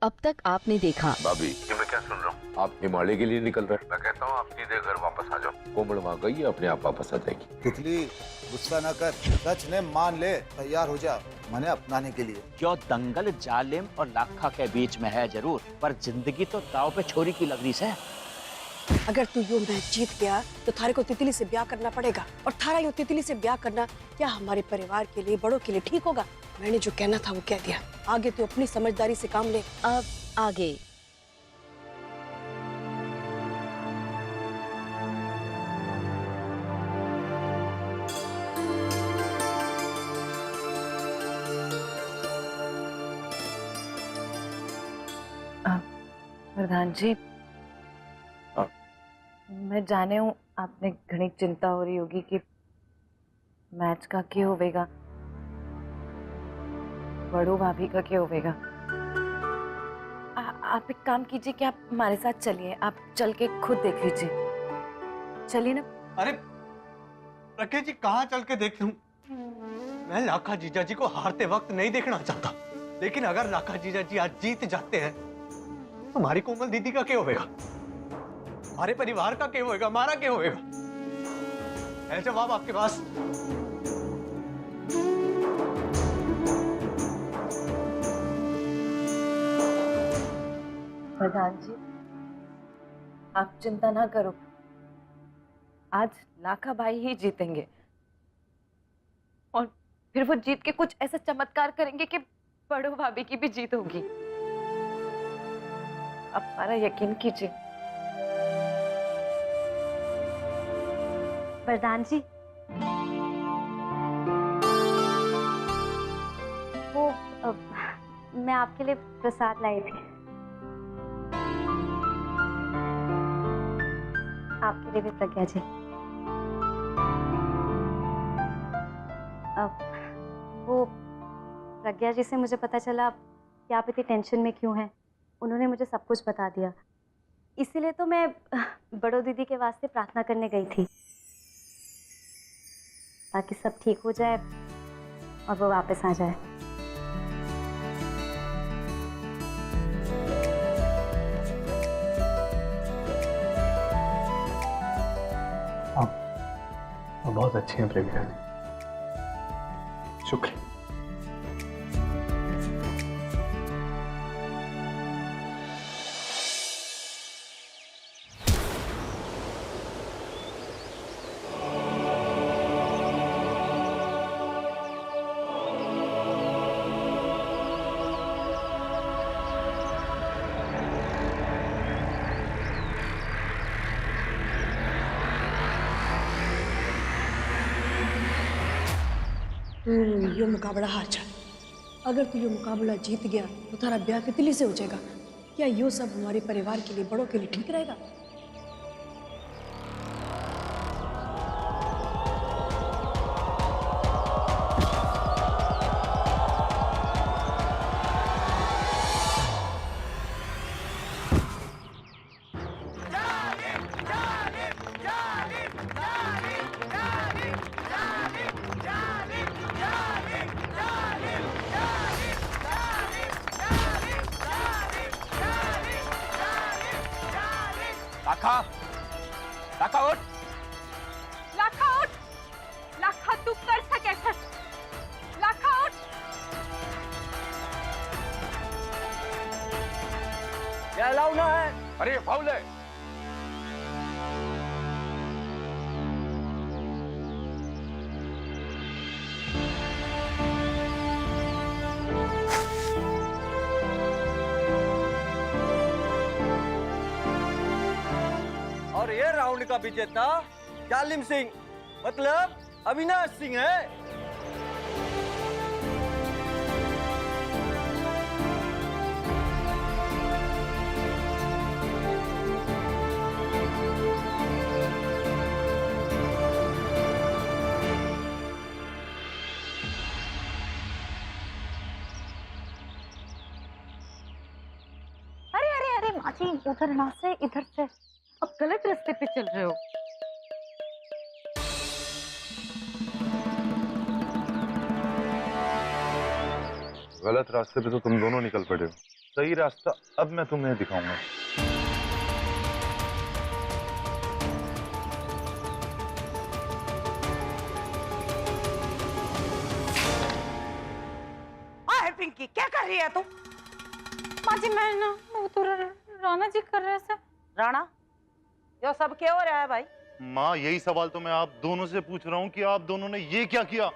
अब तक आपने देखा। भाभी ये मैं क्या सुन रहा हूँ, आप हिमालय के लिए निकल रहे हैं। मैं कहता हूँ आप सीधे घर वापस आ जाओ। कोमल वहाँ गई है, अपने आप वापस आ जाएगी। तितली गुस्सा न कर, सच ने मान ले, तैयार हो जा मैंने अपनाने के लिए। क्यों दंगल जालिम और लाखा के बीच में है जरूर, पर जिंदगी तो दाव पे छोरी की लग रही है। अगर तू यूं मैच जीत गया तो थारे को तितली से ब्याह करना पड़ेगा, और थारा यूं तितली से ब्याह करना क्या हमारे परिवार के लिए, बड़ों के लिए ठीक होगा? मैंने जो कहना था वो कह दिया, आगे तू अपनी समझदारी से काम ले। अब आगे। प्रधान जी, मैं जाने हूँ आपने घनी चिंता हो रही होगी कि मैच का क्या होवेगा, बड़ू भाभी का क्या होवेगा। आप एक काम कीजिए कि आप हमारे साथ चलिए, आप चल के खुद देख लीजिए। चलिए ना। अरे राकेश जी, कहाँ चल के देख लूं? मैं लाखा जीजा जी को हारते वक्त नहीं देखना चाहता, लेकिन अगर लाखा जीजा जी आज जीत जाते हैं तो हमारी कोमल दीदी का क्या होगा, हमारे परिवार का क्या होगा, हमारा क्या होगा? है जवाब आपके पास? प्रधान जी, आप चिंता ना करो, आज लाखा भाई ही जीतेंगे और फिर वो जीत के कुछ ऐसा चमत्कार करेंगे कि बड़ो भाभी की भी जीत होगी। आप हमारा यकीन कीजिए। प्रधान जी, वो मैं आपके लिए प्रसाद लाई थी। आपके लिए भी प्रज्ञा जी। वो प्रज्ञा जी से मुझे पता चला कि आप इतनी टेंशन में क्यों हैं। उन्होंने मुझे सब कुछ बता दिया, इसीलिए तो मैं बड़ो दीदी के वास्ते प्रार्थना करने गई थी, ताकि सब ठीक हो जाए और वो वापस आ जाए। आप बहुत अच्छे हैं प्रज्ञा जी, शुक्रिया। ये मुकाबला हार जा। अगर तू ये मुकाबला जीत गया तो तारा ब्याह तितली से हो जाएगा। क्या यो सब हमारे परिवार के लिए, बड़ों के लिए ठीक रहेगा? लाखा, लाखा उठ। लाखा उठ, लाखा तू कर सके है। लाखा उठ। क्या अलाउ ना है? अरे ये फाउल है। और ये राउंड का विजेता जालिम सिंह मतलब अविनाश सिंह है। अरे अरे अरे माजी, उधर ना से इधर से, अब गलत रास्ते पे चल रहे हो। गलत रास्ते पे तो तुम दोनों निकल पड़े हो। सही रास्ता अब मैं तुम्हें दिखाऊंगा। पिंकी क्या कर रही है तू? माँ जी मैं ना वो तो राणा जी कर रहे थे। राणा, यो सब क्या हो रहा है भाई? माँ यही सवाल तो मैं आप दोनों से पूछ रहा हूँ कि आप दोनों ने ये क्या किया?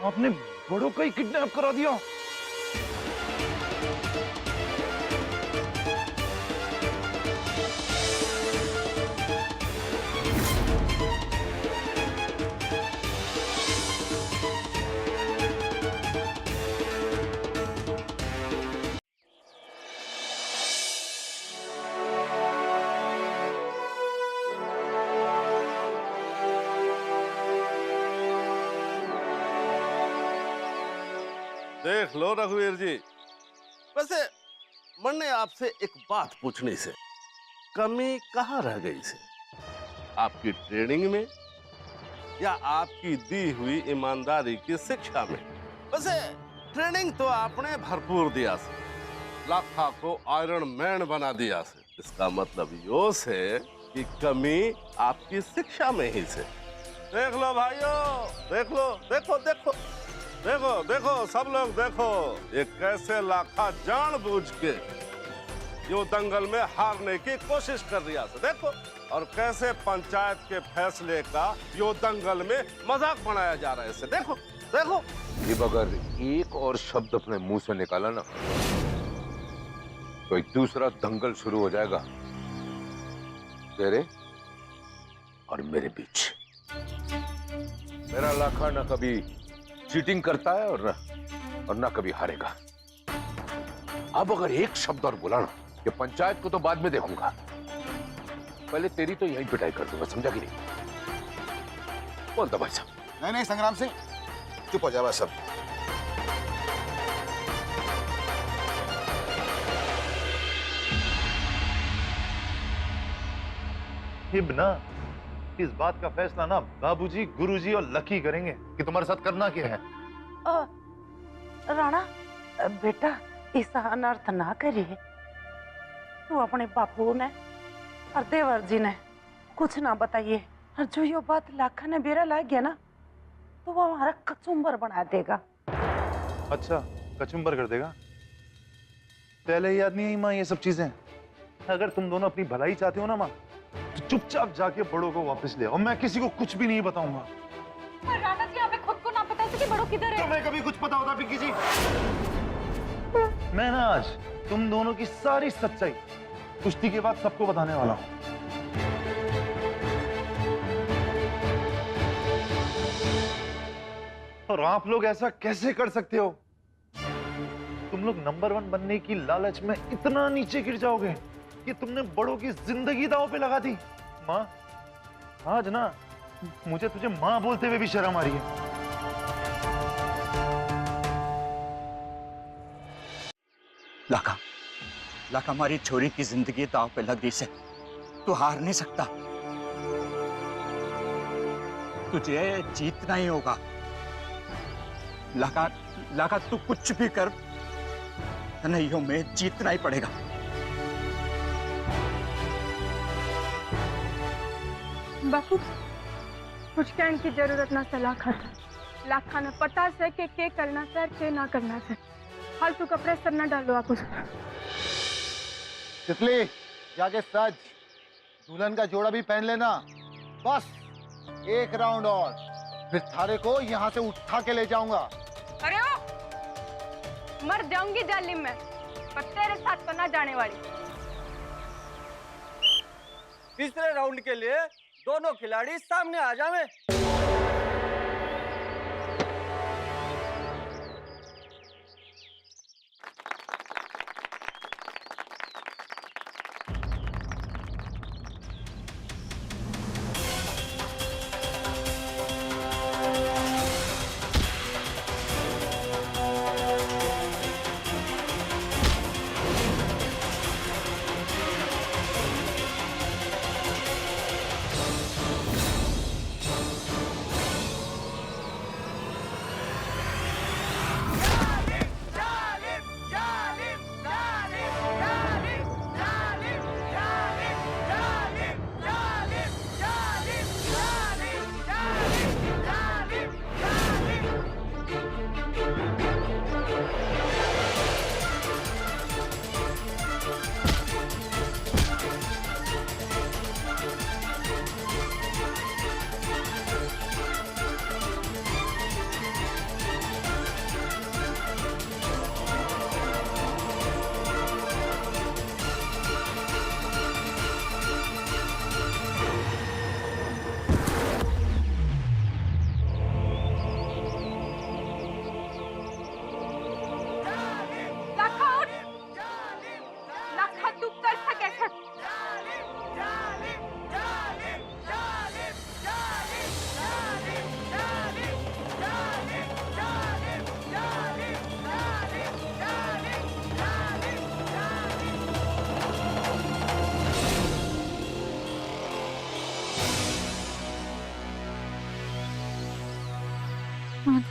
आपने बड़ों का ही किडनैप करा दिया। देख लो रघुवीर जी, वैसे मन ने आपसे एक बात पूछनी से, कमी कहाँ रह गई से? आपकी ट्रेनिंग में या आपकी दी हुई ईमानदारी की शिक्षा में? वैसे ट्रेनिंग तो आपने भरपूर दिया से, लाखा को आयरन मैन बना दिया से। इसका मतलब यो से कि कमी आपकी शिक्षा में ही से। देख लो भाइयों, देख लो, देखो देखो देखो देखो सब लोग देखो, ये कैसे लाखा जानबूझ के यो दंगल में हारने की कोशिश कर रही है। देखो, और कैसे पंचायत के फैसले का यो दंगल में मजाक बनाया जा रहा है। इसे देखो देखो। ये अगर एक और शब्द अपने मुंह से निकाला ना तो एक दूसरा दंगल शुरू हो जाएगा तेरे और मेरे बीच। मेरा लाखा ना कभी चीटिंग करता है और ना कभी हारेगा। अब अगर एक शब्द और बोला ना कि पंचायत को तो बाद में देखूंगा, पहले तेरी तो यहीं पिटाई कर दूंगा, समझा कि नहीं? बोल दो भाई साहब। नहीं नहीं संग्राम सिंह, चुप हो जाओ सब। हिब ना, इस बात का फैसला ना बाबूजी, गुरुजी और लकी करेंगे कि तुम्हारे साथ करना क्या है। राणा बेटा, ऐसा अनर्थ ना करिए। तू अपने बापू ने और देवर जी ने कुछ ना बताइए, और जो ये बात लाखा ने बेरा ला गया ना तो वो हमारा कचुम्बर बना देगा। अच्छा, कचुम्बर कर देगा? पहले याद नहीं आई माँ ये सब चीजें? अगर तुम दोनों अपनी भलाई चाहते हो ना माँ, तो चुपचाप जाके बड़ों को वापस ले आओ। मैं किसी को कुछ भी नहीं बताऊंगा। पर राणा जी, हमें खुद को ना पता है कि बड़ों किधर है। तुम्हें कभी कुछ पता होता पिंकी जी? मैं ना आज तुम दोनों की सारी सच्चाई कुश्ती के बाद सबको बताने वाला हूं। और आप लोग ऐसा कैसे कर सकते हो? तुम लोग नंबर 1 बनने की लालच में इतना नीचे गिर जाओगे कि तुमने बड़ों की जिंदगी दांव पे लगा दी। माँ, आज ना मुझे तुझे माँ बोलते हुए भी शर्म आ रही है। लाखा, लाखा, हमारी छोरी की जिंदगी दांव पे लग गई से तू हार नहीं सकता। तुझे जीतना ही होगा। लाखा, लाखा, तू कुछ भी कर, नहीं में जीतना ही पड़ेगा। बापू, कुछ कहने की जरूरत ना से लाखा था। लाखा ने पता से के करना से के ना करना से। फालतू का प्रेशर ना डालो आप उस पर। तितली, जाके सज, दुल्हन का जोड़ा भी पहन लेना। बस एक राउंड और, फिर थारे को यहाँ से उठा के ले जाऊंगा। अरे ओ, मर जाऊंगी जालिम में, पर तेरे साथ तो ना जाने वाली। तीसरे राउंड के लिए दोनों खिलाड़ी सामने आ जावे।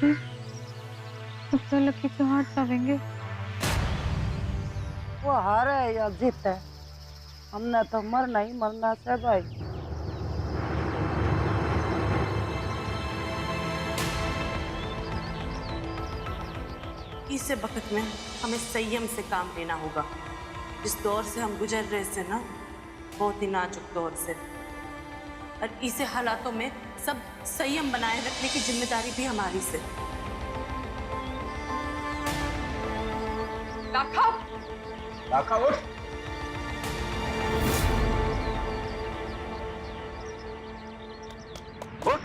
जी अब तो लकी तो हार जाएंगे। वो हारे या जीते, हमने तो मरना ही मरना से भाई। इस वक्त में हमें संयम से काम लेना होगा। जिस दौर से हम गुजर रहे थे ना, बहुत ही नाजुक दौर से, और इसे हालातों में सब संयम बनाए रखने की जिम्मेदारी भी हमारी से। लाखा लाखा उठ। उठ।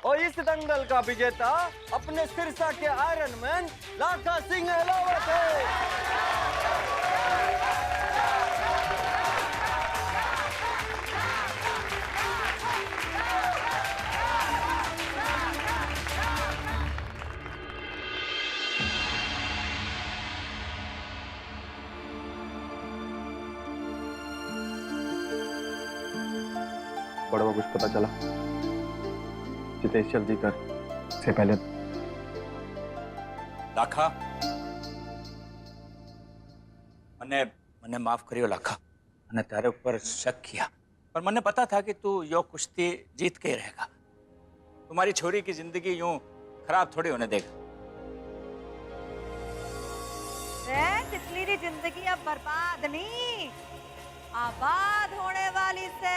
और इस दंगल का विजेता अपने सिरसा के आयरन मैन लाखा सिंह अहलावत है। बड़ा कुछ पता चला? जितेश जल्दी कर से पहले। लाखा मने माफ करियो लाखा, मैंने तेरे ऊपर शक किया, पर मैंने पता था कि तू यो कुश्ती जीत के ही रहेगा। तुम्हारी छोरी की जिंदगी यूं खराब थोड़ी होने देगा। तितली री जिंदगी अब बर्बाद नहीं, आबाद होने वाली से।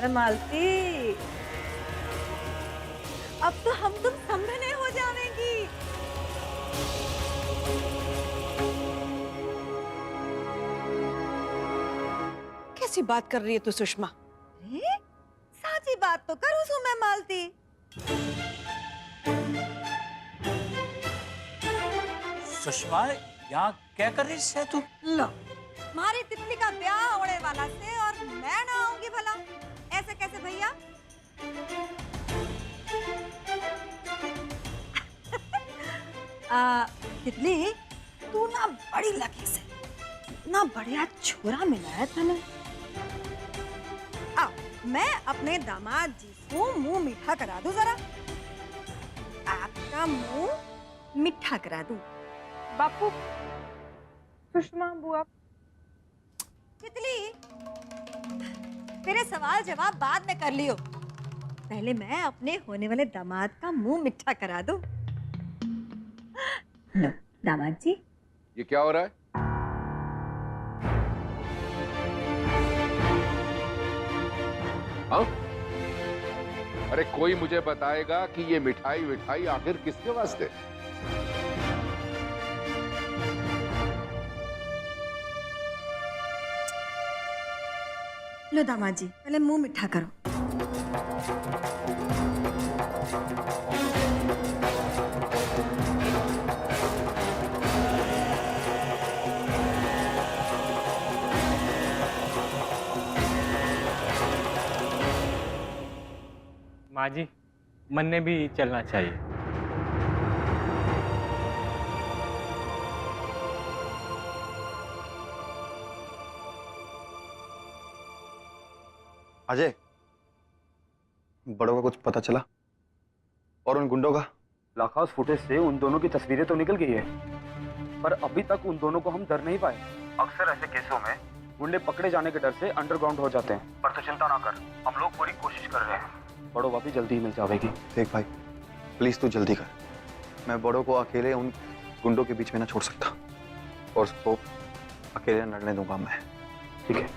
मालती, अब तो हम तुम समझने हो जाएंगी। कैसी बात कर रही है तू सुषमा? साची बात तो करूँ सु मैं मालती। सुषमा यहाँ क्या कर रही है तू? लो, मारी तितली का ब्याह होने वाला से और मैं ना आऊंगी भला? ऐसे कैसे भैया? तितली, तू ना बड़ी लकी से ना बढ़िया छोरा मिला है तने। मैं अपने दामाद जी को मुंह मीठा करा दूं जरा। आपका मुंह मीठा करा दूं। बापू, सुषमा बुआ। तितली, मेरे सवाल जवाब बाद में कर लियो। पहले मैं अपने होने वाले दामाद का मुंह मिठा करा दूं। लो दामाद जी। ये क्या हो रहा है? हाँ? अरे कोई मुझे बताएगा कि ये मिठाई विठाई आखिर किसके वास्ते? लो दामाद जी, पहले मुंह मिठा करो। माँ जी, मन ने भी चलना चाहिए। अजय, बड़ों का कुछ पता चला? और उन गुंडों का? लाखा, उस फुटेज से उन दोनों की तस्वीरें तो निकल गई है, पर अभी तक उन दोनों को हम डर नहीं पाए। अक्सर ऐसे केसों में गुंडे पकड़े जाने के डर से अंडरग्राउंड हो जाते हैं। पर तो चिंता ना कर, हम लोग पूरी कोशिश कर रहे हैं। बड़ो वापी जल्दी ही मिल जाएगी। देख भाई, प्लीज तू जल्दी कर। मैं बड़ों को अकेले उन गुंडों के बीच में ना छोड़ सकता, और उसको अकेले लड़ने दूंगा मैं। ठीक है।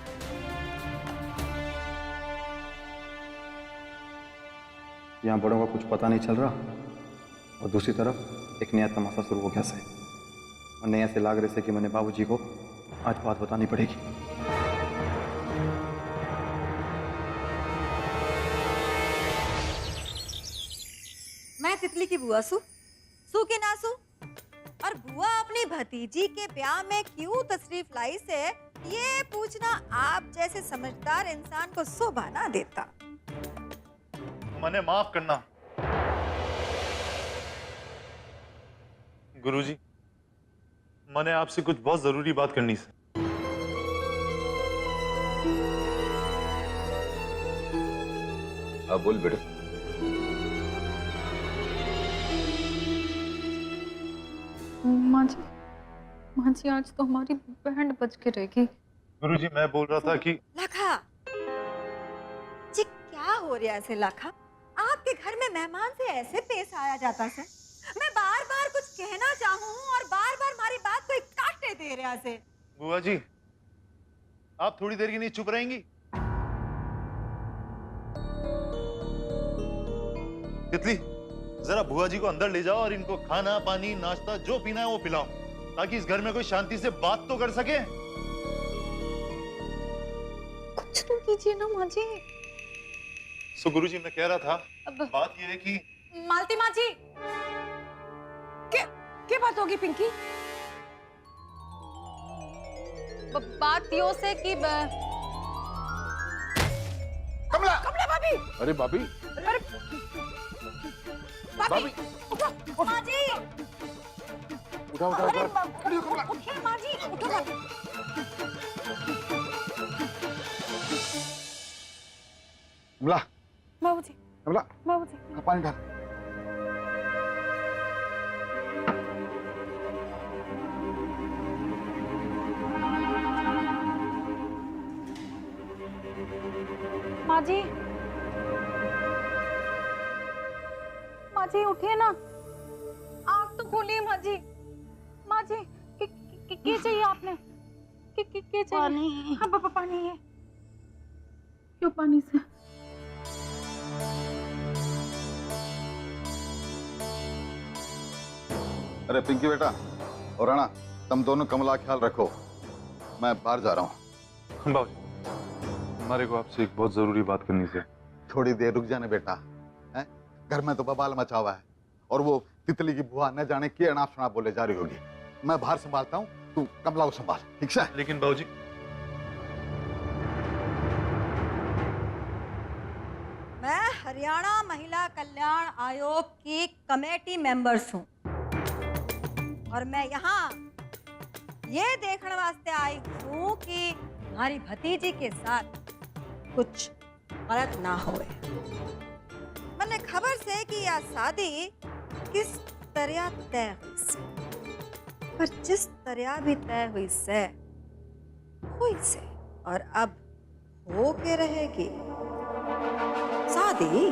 यहाँ बड़ों का कुछ पता नहीं चल रहा, और दूसरी तरफ एक नया तमाशा शुरू हो गया से, और नया से लाग रहे से कि मैंने बाबूजी को आज बात बतानी पड़ेगी। मैं तितली की बुआ सू के ना सू, और बुआ अपनी भतीजी के ब्याह में क्यों तशरीफ लाई से ये पूछना आप जैसे समझदार इंसान को शोभा ना देता। मने माफ करना गुरुजी, मैंने आपसे कुछ बहुत जरूरी बात करनी है। अब बोल बेटा। माँ जी आज तो हमारी बैंड बज के रहेगी। गुरुजी, मैं बोल रहा था कि लाखा जी, क्या हो रहा है लाखा? आपके घर में मेहमान से ऐसे पेश आया जाता है? मैं बार बार कुछ कहना चाहूँ और बार बार हमारी बात कोई काटे दे रहा से। बुआ जी, आप थोड़ी देर के लिए चुप रहेंगी? तितली, जरा बुआ जी को अंदर ले जाओ और इनको खाना पानी नाश्ता जो पीना है वो पिलाओ, ताकि इस घर में कोई शांति से बात तो कर सके। कुछ तो कीजिए ना माँ जी। सो गुरुजी, मैं कह रहा था, बात ये है कि मालती माँ जी, क्या बात होगी पिंकी? बात यो से कि कमला भाभी। अरे भाभी, अरे भाभी, उठो माँ जी। उठा उठा अरे उठा। उठिए माँ जी, उठो भाभी। कमला, बाबूजी, कमला, बाबूजी, पानी डाल। माँ जी, माँ जी उठिए ना, आँख तो खोलिए माँ जी। माँ जी, क्या चाहिए आपने? क्या चाहिए? पानी। हाँ पापा, पानी है। क्यों पानी से? अरे पिंकी बेटा और राणा, तुम दोनों कमला ख्याल रखो, मैं बाहर जा रहा हूँ। बाबूजी, हमारे को आपसे एक बहुत जरूरी बात करनी है। थोड़ी देर रुक जाने बेटा, हैं? घर में तो बवाल मचा हुआ है, और वो तितली की बुआ न जाने क्या अनाप शनाप बोले जा रही होगी। मैं बाहर संभालता हूँ, तू कमला को संभाल, ठीक है? लेकिन बाबूजी, मैं हरियाणा महिला कल्याण आयोग की कमेटी मेंबर्स हूँ, और मैं यहाँ ये देखने वास्ते आई हूँ कि हमारी भतीजी के साथ कुछ गलत ना होए। मैंने खबर से कि यह शादी किस तरह तय हुई से, पर जिस तरह भी तय हुई से, और अब हो के रहेगी शादी।